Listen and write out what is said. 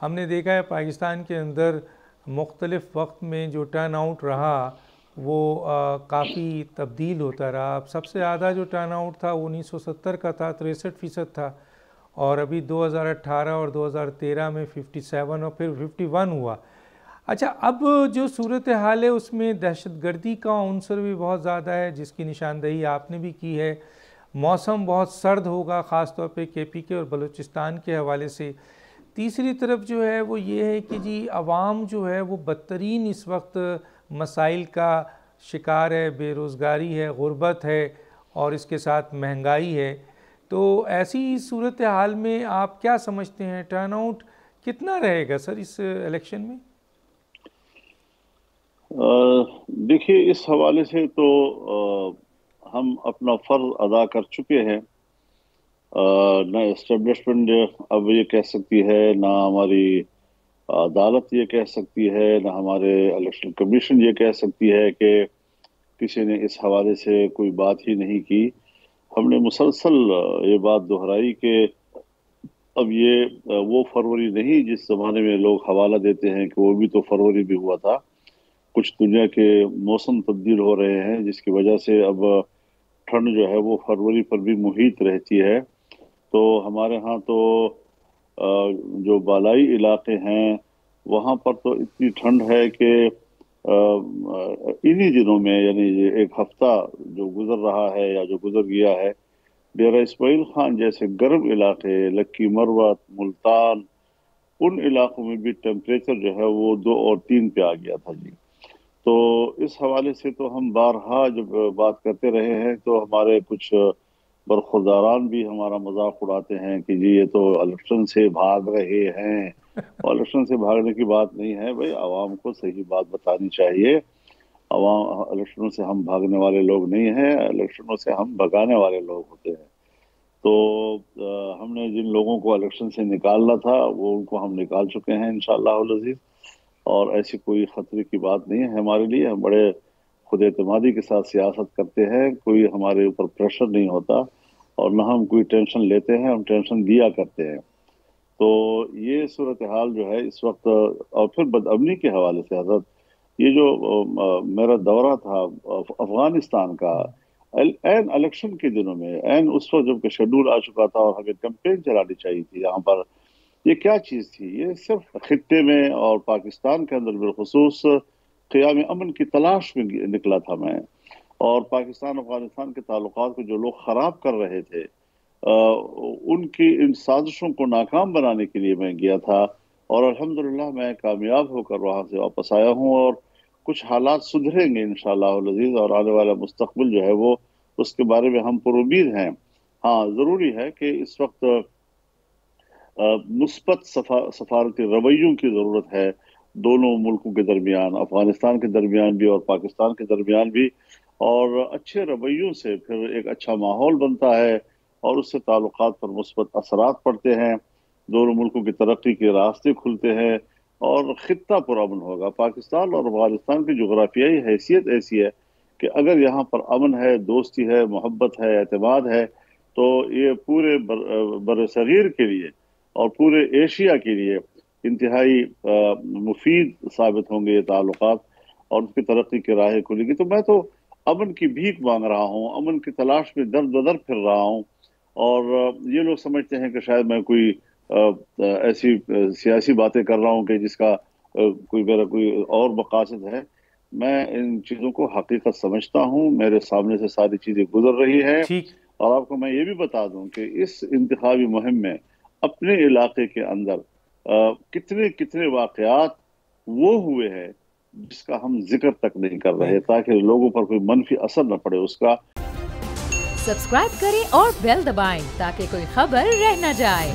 ہم نے دیکھا ہے پاکستان کے اندر مختلف وقت میں جو ٹرن آؤٹ رہا وہ کافی تبدیل ہوتا رہا. اب سب سے زیادہ جو ٹرن آؤٹ تھا وہ 1970 کا تھا، 63% تھا، اور ابھی 2018 اور 2013 میں 57 اور پھر 51 ہوا. اچھا، اب جو صورتحال ہے اس میں دہشت گردی کا عنصر بھی بہت زیادہ ہے، جس کی نشاندہی آپ نے بھی کی ہے. موسم بہت سرد ہوگا، خاص طور پہ کے پی کے اور بلوچستان کے حوالے سے. تیسری طرف جو ہے وہ یہ ہے کہ جی عوام جو ہے وہ بدترین اس وقت مسائل کا شکار ہے، بے روزگاری ہے، غربت ہے، اور اس کے ساتھ مہنگائی ہے. تو ایسی صورتحال میں آپ کیا سمجھتے ہیں ٹرن آؤٹ کتنا رہے گا سر اس الیکشن میں؟ دیکھیے، اس حوالے سے تو ہم اپنا فرض ادا کر چکے ہیں. نہ اسٹیبلشمنٹ اب یہ کہہ سکتی ہے، نہ ہماری عدالت یہ کہہ سکتی ہے، نہ ہمارے الیکشن کمیشن یہ کہہ سکتی ہے کہ کسی نے اس حوالے سے کوئی بات ہی نہیں کی. ہم نے مسلسل یہ بات دہرائی کہ اب یہ وہ فروری نہیں جس زمانے میں لوگ حوالہ دیتے ہیں کہ وہ بھی تو فروری بھی ہوا تھا. کچھ دنیا کے موسم تبدیل ہو رہے ہیں جس کی وجہ سے اب ٹھنڈ جو ہے وہ فروری پر بھی محیط رہتی ہے. تو ہمارے ہاں تو جو بالائی علاقے ہیں وہاں پر تو اتنی ٹھنڈ ہے کہ انہی دنوں میں، یعنی ایک ہفتہ جو گزر رہا ہے یا جو گزر گیا ہے، ڈیرہ اسماعیل خان جیسے گرم علاقے، لکی مروت، ملتان، ان علاقوں میں بھی ٹیمپریچر جو ہے وہ 2 اور 3 پہ آ گیا تھا جی. تو اس حوالے سے تو ہم بارہا جب بات کرتے رہے ہیں تو ہمارے کچھ برخورداران بھی ہمارا مذاق اڑاتے ہیں کہ جی یہ تو الیکشن سے بھاگ رہے ہیں. اور الیکشن سے بھاگنے کی بات نہیں ہے بھائی، عوام کو صحیح بات بتانی چاہیے. عوام الیکشنوں سے ہم بھاگنے والے لوگ نہیں ہیں، الیکشنوں سے ہم بھگانے والے لوگ ہوتے ہیں. تو ہم نے جن لوگوں کو الیکشن سے نکالنا تھا وہ ان کو ہم نکال چکے ہیں انشاءاللہ العزیز. اور ایسی کوئی خطرے کی بات نہیں ہے ہمارے لیے. ہم بڑے خود اعتمادی کے ساتھ سیاست کرتے ہیں، کوئی ہمارے اوپر پریشر نہیں ہوتا، اور نہ ہم کوئی ٹینشن لیتے ہیں، ہم ٹینشن دیا کرتے ہیں. تو یہ صورتحال جو ہے اس وقت، اور پھر بدامنی کے حوالے سے حضرت، یہ جو میرا دورہ تھا افغانستان کا این الیکشن کے دنوں میں، این اس وقت جب کہ شیڈول آ چکا تھا اور ہمیں کیمپین چلانی چاہیے تھی یہاں پر، یہ کیا چیز تھی؟ یہ صرف خطے میں اور پاکستان کے اندر بالخصوص قیام امن کی تلاش میں نکلا تھا میں. اور پاکستان افغانستان کے تعلقات کو جو لوگ خراب کر رہے تھے ان کی ان سازشوں کو ناکام بنانے کے لیے میں گیا تھا. اور الحمدللہ میں کامیاب ہو کر وہاں سے واپس آیا ہوں، اور کچھ حالات سدھریں گے انشاءاللہ العزیز، اور آنے والا مستقبل جو ہے وہ اس کے بارے میں ہم پر امید ہیں. ہاں، ضروری ہے کہ اس وقت مثبت سفارتی رویوں کی ضرورت ہے دونوں ملکوں کے درمیان، افغانستان کے درمیان بھی اور پاکستان کے درمیان بھی. اور اچھے رویوں سے پھر ایک اچھا ماحول بنتا ہے اور اس سے تعلقات پر مثبت اثرات پڑتے ہیں، دونوں ملکوں کی ترقی کے راستے کھلتے ہیں اور خطہ پرامن ہوگا. پاکستان اور افغانستان کی جغرافیائی حیثیت ایسی ہے کہ اگر یہاں پر امن ہے، دوستی ہے، محبت ہے، اعتماد ہے، تو یہ پورے بر صغیر کے لیے اور پورے ایشیا کے لیے انتہائی مفید ثابت ہوں گے یہ تعلقات، اور اس کی ترقی کی راہیں کھلے گی. تو میں تو امن کی بھیک مانگ رہا ہوں، امن کی تلاش میں در بدر پھر رہا ہوں. اور یہ لوگ سمجھتے ہیں کہ شاید میں کوئی ایسی سیاسی باتیں کر رہا ہوں کہ جس کا میرا کوئی اور مقاصد ہے. میں ان چیزوں کو حقیقت سمجھتا ہوں، میرے سامنے سے ساری چیزیں گزر رہی ہیں. ٹھیک. اور آپ کو میں یہ بھی بتا دوں کہ اس انتخابی مہم میں اپنے علاقے کے اندر کتنے واقعات وہ ہوئے ہیں جس کا ہم ذکر تک نہیں کر رہے، تاکہ لوگوں پر کوئی منفی اثر نہ پڑے اس کا. سبسکرائب کریں اور بیل دبائیں تاکہ کوئی خبر رہ نہ جائے.